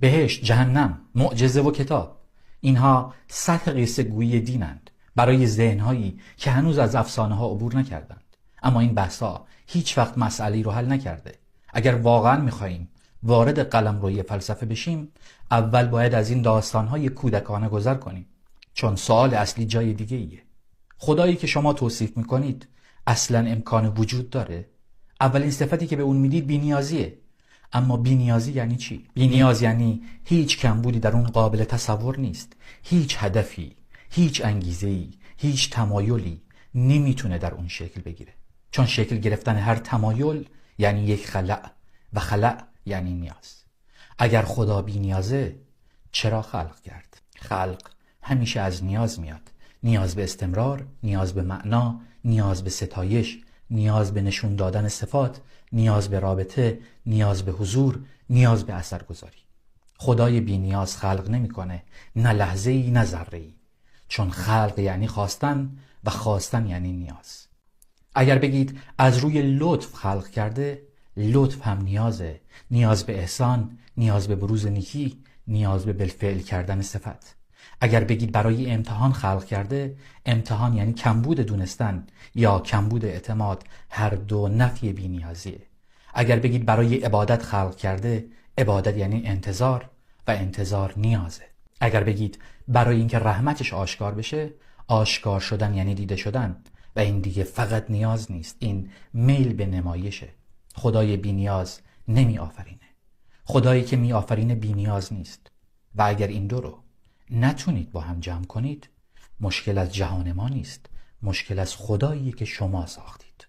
بهشت، جهنم، معجزه و کتاب، اینها سطح قصه گویی دینند برای ذهنهایی که هنوز از افسانه ها عبور نکردند. اما این بحثا هیچ وقت مسئله‌ای رو حل نکرده. اگر واقعا میخواییم وارد قلمروی فلسفه بشیم، اول باید از این داستانهای کودکانه گذر کنیم، چون سوال اصلی جای دیگه ایه. خدایی که شما توصیف میکنید اصلا امکان وجود داره؟ اولین صفتی که به اون میدید بی‌نیازیه. اما بی‌نیازی یعنی چی؟ بی‌نیاز یعنی هیچ کمبودی در اون قابل تصور نیست. هیچ هدفی، هیچ انگیزه‌ای، هیچ تمایلی نمیتونه در اون شکل بگیره، چون شکل گرفتن هر تمایل یعنی یک خلأ و خلأ یعنی نیاز. اگر خدا بی‌نیازه چرا خلق کرد؟ خلق همیشه از نیاز میاد. نیاز به استمرار، نیاز به معنا، نیاز به ستایش، نیاز به نشون دادن صفات، نیاز به رابطه، نیاز به حضور، نیاز به اثرگذاری. خدای بی نیاز خلق نمیکنه، نه لحظه‌ای نه ذره‌ای، چون خلق یعنی خواستن و خواستن یعنی نیاز. اگر بگید از روی لطف خلق کرده، لطف هم نیازه. نیاز به احسان، نیاز به بروز نیکی، نیاز به بالفعل کردن صفت. اگر بگید برای امتحان خلق کرده، امتحان یعنی کمبود دونستن یا کمبود اعتماد، هر دو نفی بی‌نیازیه. اگر بگید برای عبادت خلق کرده، عبادت یعنی انتظار و انتظار نیازه. اگر بگید برای اینکه رحمتش آشکار بشه، آشکار شدن یعنی دیده شدن و این دیگه فقط نیاز نیست، این میل به نمایشه. خدای بی نیاز نمی آفرینه. خدایی که می آفرینه بی نیاز نیست. و اگر این دو رو نتونید با هم جمع کنید، مشکل از جهان ما نیست، مشکل از خداییه که شما ساختید.